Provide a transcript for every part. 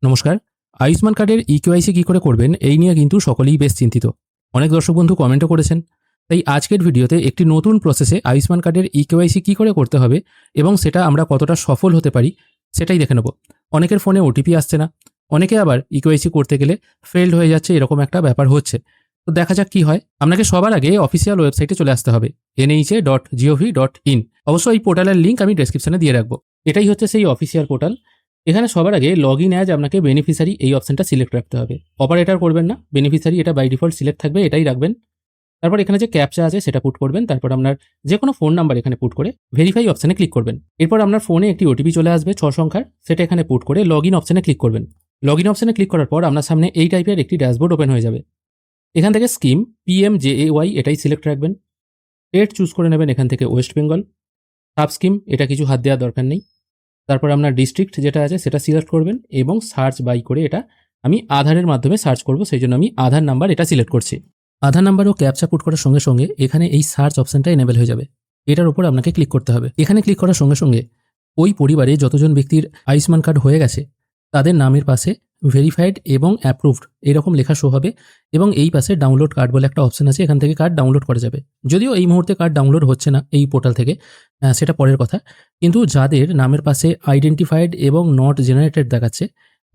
নমস্কার। আয়ুষ্মান কার্ডের ইকেওয়াইসি কী করে করবেন এই নিয়ে কিন্তু সকলেই বেশ চিন্তিত। অনেক দর্শক বন্ধু কমেন্টও করেছেন। তাই আজকের ভিডিওতে একটি নতুন প্রসেসে আয়ুষ্মান কার্ডের ইকেওয়াইসি কী করে করতে হবে এবং সেটা আমরা কতটা সফল হতে পারি সেটাই দেখে নেব। অনেকের ফোনে ওটিপি আসছে না, অনেকে আবার ইকেওয়াইসি করতে গেলে ফেলড হয়ে যাচ্ছে, এরকম একটা ব্যাপার হচ্ছে। তো দেখা যাক কী হয়। আপনাকে সবার আগে অফিসিয়াল ওয়েবসাইটে চলে আসতে হবে NHA.gov.in। অবশ্যই এই পোর্টালের লিঙ্ক আমি ডেসক্রিপশনে দিয়ে রাখবো। এটাই হচ্ছে সেই অফিসিয়াল পোর্টাল। এখানে সবার আগে লগ ইন অ্যাজ আপনাকে বেনিফিশিয়ারি এই অপশনটা সিলেক্ট রাখতে হবে। অপারেটর করবেন না, বেনিফিশিয়ারি এটা বাই ডিফল্ট সিলেক্ট থাকবে, এটাই রাখবেন। তারপর এখানে যে ক্যাপচা আছে সেটা পুট করবেন। তারপর আপনার যে কোনো ফোন নাম্বার এখানে পুট করে ভেরিফাই অপশনে ক্লিক করবেন। এরপর আপনার ফোনে একটি ওটিপি চলে আসবে 6 সংখ্যার, সেটা এখানে পুট করে লগ ইন অপশনে ক্লিক করবেন। লগ ইন অপশনে ক্লিক করার পর আপনার সামনে এই টাইপের একটি ড্যাশবোর্ড ওপেন হয়ে যাবে। এখান থেকে স্কিম PMJAY এটাই সিলেক্ট রাখবেন। স্টেট চুজ করে নেবেন এখান থেকে ওয়েস্ট বেঙ্গল। সাব স্কিম এটা কিছু হাত দেওয়ার দরকার নেই। তারপর আপনার ডিস্ট্রিক্ট যেটা আছে সেটা সিলেক্ট করবেন এবং সার্চ বাই করে এটা আমি আধারের মাধ্যমে সার্চ করব, সেই জন্য আমি আধার নাম্বার এটা সিলেক্ট করছি। আধার নাম্বার ও ক্যাপচা পুট করার সঙ্গে সঙ্গে এখানে এই সার্চ অপশনটা এনেবেল হয়ে যাবে। এটার উপর আপনাকে ক্লিক করতে হবে। এখানে ক্লিক করার সঙ্গে সঙ্গে ওই পরিবারে যতজন ব্যক্তির আয়ুষ্মান কার্ড হয়ে গেছে তাদের নামের পাশে ভেরিফাইড এবং অ্যাপ্রুভড এরকম লেখা শো হবে এবং এই পাশে ডাউনলোড কার্ড বলে একটা অপশন আছে, এখান থেকে কার্ড ডাউনলোড করা যাবে। যদিও এই মুহূর্তে কার্ড ডাউনলোড হচ্ছে না এই পোর্টাল থেকে, সেটা পরের কথা। কিন্তু যাদের নামের পাশে আইডেন্টিফাইড এবং নট জেনারেটেড দেখাচ্ছে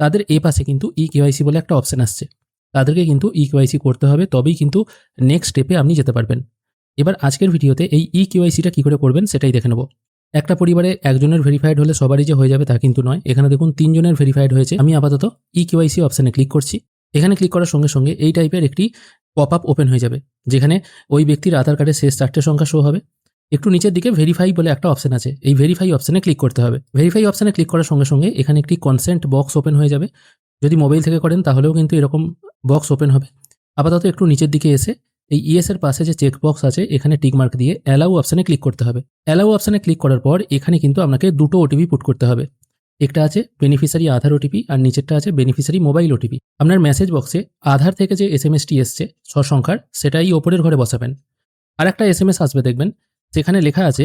তাদের এই পাশে কিন্তু ইকেওয়াইসি বলে একটা অপশন আসছে, তাদেরকে কিন্তু ইকেওয়াইসি করতে হবে, তবেই কিন্তু নেক্সট স্টেপে আপনি যেতে পারবেন। এবার আজকের ভিডিওতে এই ইকেওয়াইসিটা কী করে করবেন সেটাই দেখে নেব। একটা পরিবারে একজনের ভেরিফাইড হলে সবারই যে হয়ে যাবে তা কিন্তু নয়। এখানে দেখুন 3 জনের ভেরিফাইড হয়েছে। আমি আপাতত ইকেওয়াইসি অপশানে ক্লিক করছি। এখানে ক্লিক করার সঙ্গে সঙ্গে এই টাইপের একটি পপ আপ ওপেন হয়ে যাবে, যেখানে ওই ব্যক্তির আধার কার্ডের শেষ 4টে সংখ্যা শো হবে। একটু নিচের দিকে ভেরিফাই বলে একটা অপশন আছে, এই ভেরিফাই অপশানে ক্লিক করতে হবে। ভেরিফাই অপশানে ক্লিক করার সঙ্গে সঙ্গে এখানে একটি কনসেন্ট বক্স ওপেন হয়ে যাবে। যদি মোবাইল থেকে করেন তাহলেও কিন্তু এরকম বক্স ওপেন হবে। আপাতত একটু নিচের দিকে এসে এই এর পাশে যে চেক বক্স আছে এখানে টিক মার্ক দিয়ে অ্যালাউ অপশানে ক্লিক করতে হবে। অ্যালাউ অপশানে ক্লিক করার পর এখানে কিন্তু আপনাকে দুটো ওটিপি পুট করতে হবে। একটা আছে বেনিফিশিয়ারি আধার ওটিপি আর নিচেরটা আছে বেনিফিশিয়ারি মোবাইল ওটিপি। আপনার মেসেজ বক্সে আধার থেকে যে এসএমএসটি এসছে 6 সংখ্যার সেটাই ওপরের ঘরে বসাবেন। আর একটা এসএমএস আসবে দেখবেন, সেখানে লেখা আছে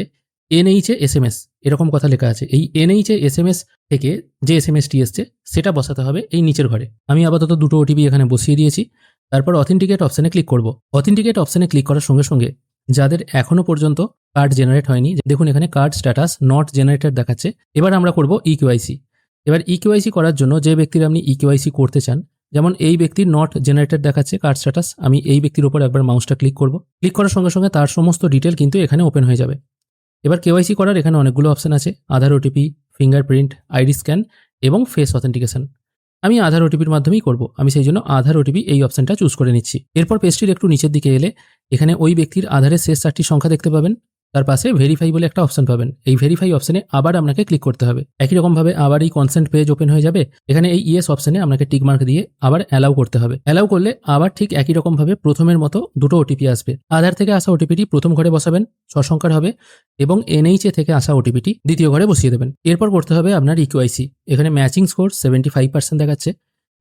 NHA SMS, এরকম কথা লেখা আছে। এই NHA SMS থেকে যে এসএমএসটি এসছে সেটা বসাতে হবে এই নিচের ঘরে। আমি আপাতত দুটো ওটিপি এখানে বসিয়ে দিয়েছি। তারপর অথেন্টিকেট অপশানে ক্লিক করব। অথেন্টিকেট অপশানে ক্লিক করার সঙ্গে সঙ্গে যাদের এখনও পর্যন্ত কার্ড জেনারেট হয়নি, দেখুন এখানে কার্ড স্ট্যাটাস নট জেনারেটেড দেখাচ্ছে। এবার আমরা করব ইকেওয়াইসি। এবার ইকেওয়াইসি করার জন্য যে ব্যক্তির আপনি ইকেওয়াইসি করতে চান, যেমন এই ব্যক্তির নট জেনারেটেড দেখাচ্ছে কার্ড স্ট্যাটাস, আমি এই ব্যক্তির উপর একবার মাউসটা ক্লিক করব। ক্লিক করার সঙ্গে সঙ্গে তার সমস্ত ডিটেল কিন্তু এখানে ওপেন হয়ে যাবে। এবার কেওয়াইসি করার এখানে অনেকগুলো অপশান আছে, আধার ওটিপি, ফিঙ্গারপ্রিন্ট, আইডি স্ক্যান এবং ফেস অথেন্টিকেশন। আমি আধার ওটিপির মাধ্যমেই করব, আমি সেই জন্য আধার ওটিপি এই অপশানটা চুজ করে নিচ্ছি। এরপর পেজটির একটু নিচের দিকে এলে এখানে ওই ব্যক্তির আধারের শেষ 4টি সংখ্যা দেখতে পাবেন। তার পাশে ভেরিফাই বলে একটা অপশন পাবেন, এই ভেরিফাই অপশানে আবার আপনাকে ক্লিক করতে হবে। একই রকমভাবে আবার এই কনসেন্ট পেজ ওপেন হয়ে যাবে। এখানে এই ইয়েস অপশানে আপনাকে টিক মার্ক দিয়ে আবার অ্যালাউ করতে হবে। অ্যালাউ করলে আবার ঠিক একই রকমভাবে প্রথমের মতো দুটো ওটিপি আসবে। আধার থেকে আসা ওটিপিটি প্রথম ঘরে বসাবেন, 6 সংখ্যার হবে, এবং NHA থেকে আসা ওটিপিটি দ্বিতীয় ঘরে বসিয়ে দেবেন। এরপর করতে হবে আপনার ইকেওয়াইসি। এখানে ম্যাচিং স্কোর 75% দেখাচ্ছে।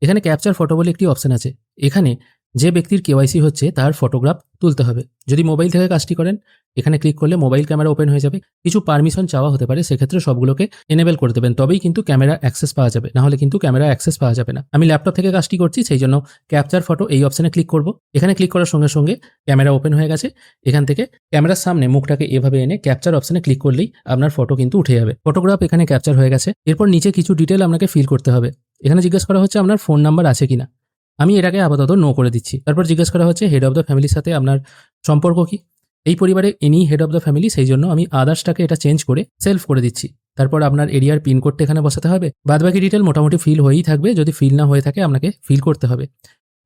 এখানে ক্যাপচার ফটো বলে একটি অপশন আছে, এখানে যে ব্যক্তির কেওয়াইসি হচ্ছে তার ফটোগ্রাফ তুলতে হবে। যদি মোবাইল থেকে কাজটি করেন এখানে ক্লিক করলে মোবাইল ক্যামেরা ওপেন হয়ে যাবে। কিছু পারমিশন চাওয়া হতে পারে, সেক্ষেত্রে সবগুলোকে এনেবেল করে দেবেন, তবেই কিন্তু ক্যামেরা অ্যাক্সেস পাওয়া যাবে, নাহলে কিন্তু ক্যামেরা অ্যাক্সেস পাওয়া যাবে না। আমি ল্যাপটপ থেকে কাজটি করছি সেই জন্য ক্যাপচার ফটো এই অপশানে ক্লিক করব। এখানে ক্লিক করার সঙ্গে সঙ্গে ক্যামেরা ওপেন হয়ে গেছে। এখান থেকে ক্যামেরার সামনে মুখটাকে এভাবে এনে ক্যাপচার অপশানে ক্লিক করলেই আপনার ফটো কিন্তু উঠে যাবে। ফটোগ্রাফ এখানে ক্যাপচার হয়ে গেছে। এরপর নিচে কিছু ডিটেল আপনাকে ফিল করতে হবে। এখানে জিজ্ঞেস করা হচ্ছে আপনার ফোন নাম্বার আছে কিনা, আমি এটাকে আপাতত নো করে দিচ্ছি। তারপর জিজ্ঞেস করা হচ্ছে হেড অফ দ্য ফ্যামিলির সাথে আপনার সম্পর্ক কি, এই পরিবারে ইনি হেড অফ দ্য ফ্যামিলি, সেই জন্য আমি আদার্সটাকে এটা চেঞ্জ করে সেলফ করে দিচ্ছি। তারপর আপনার এরিয়ার পিনকোডটা এখানে বসাতে হবে। বাদবাকি ডিটেল মোটামুটি ফিল হয়েই থাকবে, যদি ফিল না হয়ে থাকে আপনাকে ফিল করতে হবে।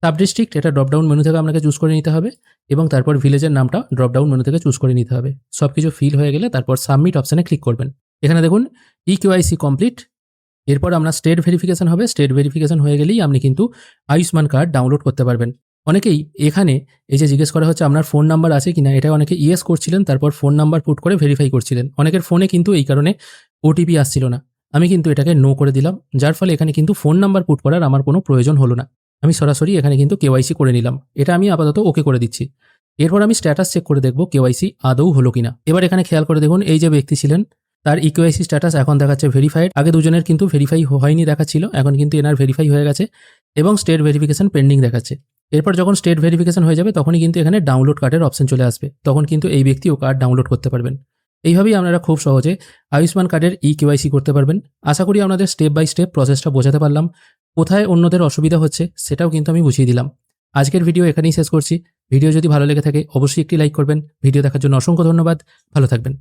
সাব ডিস্ট্রিক্ট এটা ড্রপডাউন মেনু থেকে আপনাকে চুজ করে নিতে হবে এবং তারপর ভিলেজের নামটা ড্রপডাউন মেনু থেকে চুজ করে নিতে হবে। সব কিছু ফিল হয়ে গেলে তারপর সাবমিট অপশানে ক্লিক করবেন। এখানে দেখুন ইকেওয়াইসি কমপ্লিট। এরপর আপনার স্টেট ভেরিফিকেশন হবে। স্টেট ভেরিফিকেশন হয়ে গেলেই আপনি কিন্তু আয়ুষ্মান কার্ড ডাউনলোড করতে পারবেন। অনেকেই এখানে এই যে জিজ্ঞেস করা হচ্ছে আপনার ফোন নাম্বার আছে কিনা, এটা অনেকে ইয়েস করছিলেন, তারপর ফোন নাম্বার পুট করে ভেরিফাই করছিলেন। অনেকের ফোনে কিন্তু এই কারণে ওটিপি আসছিল না। আমি কিন্তু এটাকে নো করে দিলাম, যার ফলে এখানে কিন্তু ফোন নাম্বার পুট করার আমার কোনো প্রয়োজন হলো না। আমি সরাসরি এখানে কিন্তু কেওয়াইসি করে নিলাম। এটা আমি আপাতত ওকে করে দিচ্ছি। এরপর আমি স্ট্যাটাস চেক করে দেখব কেওয়াইসি আদৌ হলো কিনা। এবার এখানে খেয়াল করে দেখুন এই যে ব্যক্তি ছিলেন তার ইকেওয়াইসি স্ট্যাটাস এখন দেখাচ্ছে ভেরিফাইড। আগে দুজনের কিন্তু ভেরিফাই হয়নি দেখাচ্ছিল, এখন কিন্তু এনার ভেরিফাই হয়ে গেছে এবং স্টেট ভেরিফিকেশন পেন্ডিং দেখাচ্ছে। এরপর যখন স্টেট ভেরিফিকেশন হয়ে যাবে তখনই কিন্তু এখানে ডাউনলোড কার্ডের অপশন চলে আসবে, তখন কিন্তু এই ব্যক্তিও কার্ড ডাউনলোড করতে পারবেন। এইভাবেই আপনারা খুব সহজে আয়ুষ্মান কার্ডের ইকেওয়াইসি করতে পারবেন। আশা করি আপনাদের স্টেপ বাই স্টেপ প্রসেসটা বোঝাতে পারলাম। কোথায় অন্যদের অসুবিধা হচ্ছে সেটাও কিন্তু আমি বুঝিয়ে দিলাম। আজকের ভিডিও এখানেই শেষ করছি। ভিডিও যদি ভালো লেগে থাকে অবশ্যই একটি লাইক করবেন। ভিডিও দেখার জন্য অসংখ্য ধন্যবাদ। ভালো থাকবেন।